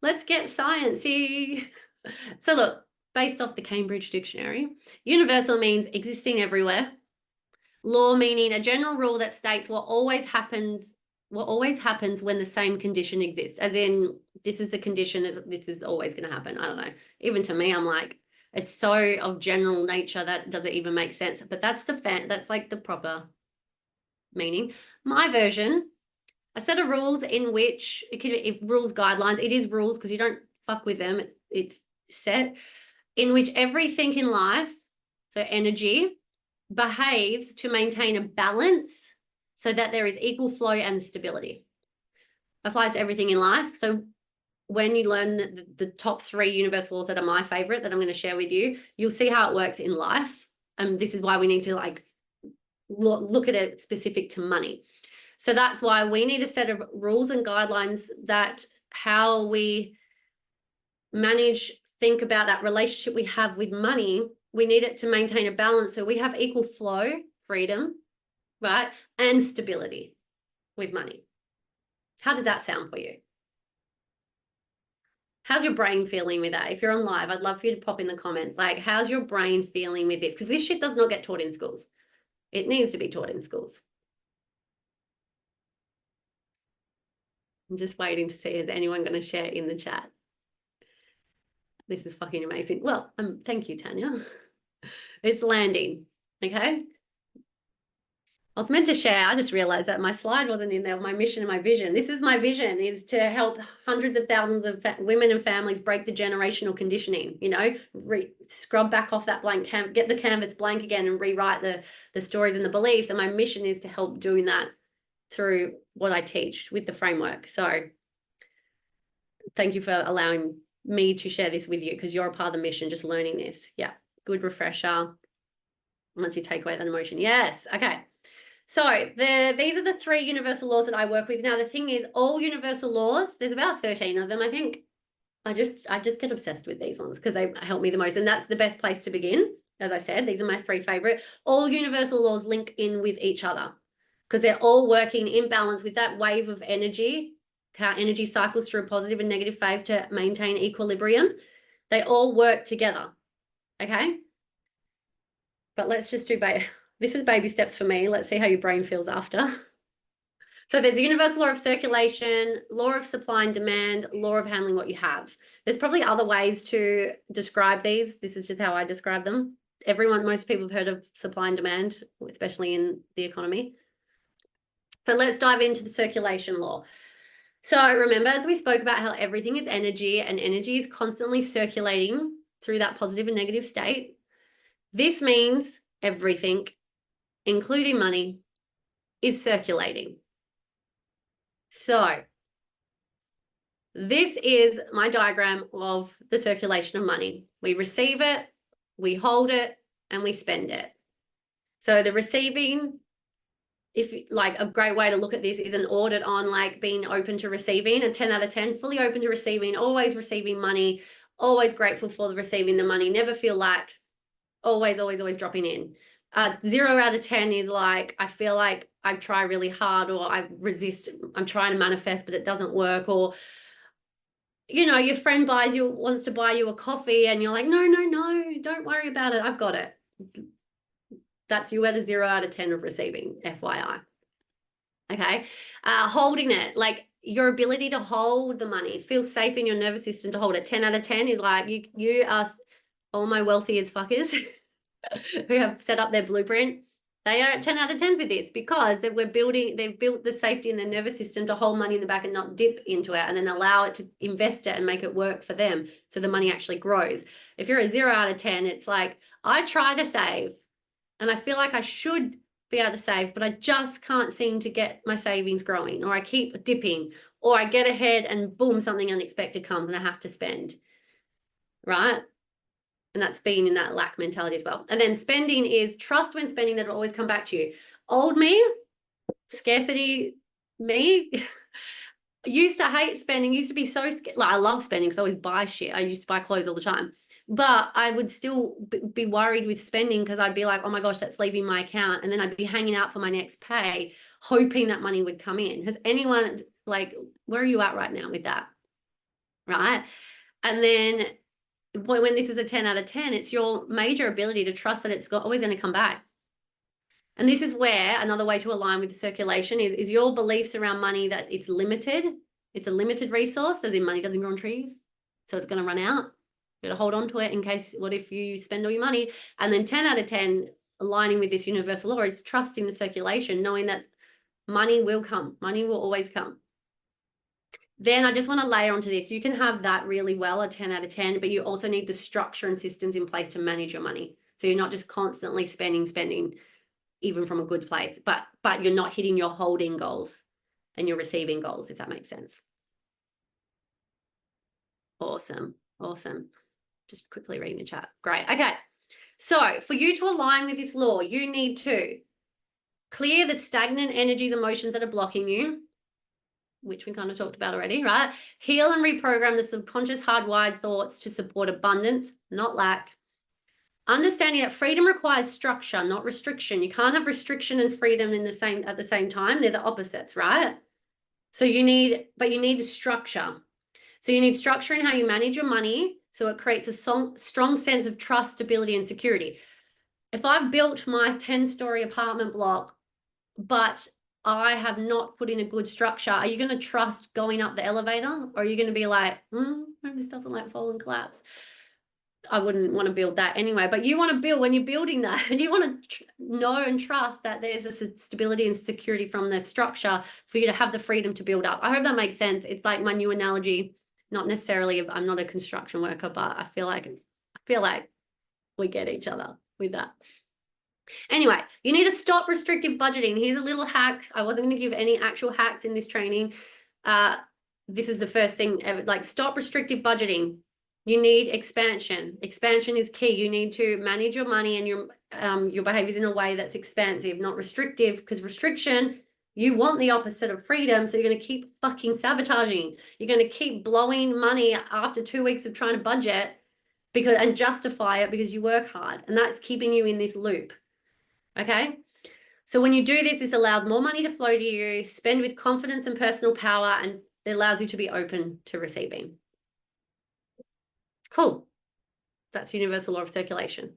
Let's get sciencey. So look, based off the Cambridge Dictionary, universal means existing everywhere. Law meaning a general rule that states what always happens when the same condition exists. As in, this is the condition, this is always going to happen. I don't know. Even to me, I'm like, it's so of general nature that does it even make sense? But that's that's like the proper meaning. My version, a set of rules in which it could be rules, guidelines. It is rules because you don't fuck with them. It's set in which everything in life, so energy, behaves to maintain a balance so that there is equal flow and stability. Applies to everything in life. So when you learn the top 3 universal laws that are my favorite that I'm going to share with you, you'll see how it works in life. And this is why we need to like look at it specific to money. So that's why we need a set of rules and guidelines that how we think about that relationship we have with money. We need it to maintain a balance so we have equal flow, freedom, right? And stability with money. How does that sound for you? How's your brain feeling with that? If you're on live, I'd love for you to pop in the comments. Like, how's your brain feeling with this? Because this shit does not get taught in schools. It needs to be taught in schools. I'm just waiting to see, is anyone going to share in the chat? This is fucking amazing. Well, thank you, Tanya. It's landing, okay? I was meant to share. I just realized that my slide wasn't in there. My mission and my vision. This is my vision, is to help hundreds of thousands of women and families break the generational conditioning, you know, scrub back off that blank get the canvas blank again and rewrite the stories and the beliefs. And my mission is to help doing that through what I teach with the framework. So thank you for allowing me to share this with you, because you're a part of the mission, just learning this. Yeah, good refresher. Once you take away that emotion. Yes, okay. So these are the 3 universal laws that I work with. Now, the thing is, all universal laws, there's about 13 of them, I think. I just get obsessed with these ones because they help me the most. And that's the best place to begin. As I said, these are my 3 favorite. All universal laws link in with each other because they're all working in balance with that wave of energy, how energy cycles through a positive and negative wave to maintain equilibrium. They all work together, okay? But let's just do this is baby steps for me. Let's see how your brain feels after. So there's the universal law of circulation, law of supply and demand, law of handling what you have. There's probably other ways to describe these. This is just how I describe them. Most people have heard of supply and demand, especially in the economy. But let's dive into the circulation law. So remember, as we spoke about how everything is energy and energy is constantly circulating through that positive and negative state. This means everything, including money, is circulating. So this is my diagram of the circulation of money. We receive it, we hold it, and we spend it. So the receiving, like a great way to look at this is an audit on like being open to receiving, a 10 out of 10, fully open to receiving, always receiving money, always grateful for receiving the money, never feel lack, always dropping in. 0 out of 10 is like, I feel like I try really hard, or I resist, I'm trying to manifest, but it doesn't work. Or, you know, your friend wants to buy you a coffee and you're like, no, don't worry about it. I've got it. That's you at a 0 out of 10 of receiving, FYI. Okay. Holding it, like your ability to hold the money, feel safe in your nervous system to hold it. 10 out of 10 is like, you are all my wealthiest fuckers who have set up their blueprint. They are at 10 out of 10s with this because they've built the safety in their nervous system to hold money in the back and not dip into it, and then allow it to invest it and make it work for them so the money actually grows. If you're a 0 out of 10, it's like, I try to save and I feel like I should be able to save, but I just can't seem to get my savings growing, or I keep dipping, or I get ahead and boom, something unexpected comes and I have to spend, right? And that's being in that lack mentality as well. And then spending is trust when spending that it'll always come back to you. Old me, scarcity me, used to hate spending, used to be so scared. Like, I love spending because I always buy shit. I used to buy clothes all the time. But I would still be worried with spending because I'd be like, oh my gosh, that's leaving my account. And then I'd be hanging out for my next pay, hoping that money would come in. Has anyone, like, where are you at right now with that? right? And then when this is a 10 out of 10, it's your major ability to trust that it's always going to come back. And this is where another way to align with the circulation is your beliefs around money, that it's limited. It's a limited resource, so then money doesn't grow on trees. So it's going to run out. You got to hold on to it in case, what if you spend all your money? And then 10 out of 10, aligning with this universal law, is trusting the circulation, knowing that money will come. Money will always come. Then I just want to layer onto this. You can have that really well, a 10 out of 10, but you also need the structure and systems in place to manage your money. So you're not just constantly spending, even from a good place, but you're not hitting your holding goals and your receiving goals, if that makes sense. Awesome. Awesome. Just quickly reading the chat. Great. Okay. So for you to align with this law, you need to clear the stagnant energies, emotions that are blocking you, which we kind of talked about already, right? Heal and reprogram the subconscious hardwired thoughts to support abundance, not lack. Understanding that freedom requires structure, not restriction. You can't have restriction and freedom at the same time. They're the opposites, right? So you need structure. So you need structure in how you manage your money, so it creates a strong sense of trust, stability, and security. If I've built my 10-story apartment block, but I have not put in a good structure, are you going to trust going up the elevator? Or are you going to be like, maybe this doesn't like fall and collapse? I wouldn't want to build that anyway, but you want to build, when you're building that, and you want to know and trust that there's a stability and security from the structure for you to have the freedom to build up. I hope that makes sense. It's like my new analogy, not necessarily, I'm not a construction worker, but I feel like we get each other with that. Anyway, you need to stop restrictive budgeting. Here's a little hack. I wasn't going to give any actual hacks in this training. This is the first thing ever, like, stop restrictive budgeting. You need expansion. Expansion is key. You need to manage your money and your behaviors in a way that's expansive, not restrictive, because restriction, you want the opposite of freedom. So you're going to keep fucking sabotaging. You're going to keep blowing money after 2 weeks of trying to budget and justify it because you work hard. And that's keeping you in this loop. Okay. So when you do this, this allows more money to flow to you, spend with confidence and personal power, and it allows you to be open to receiving. Cool. That's universal law of circulation.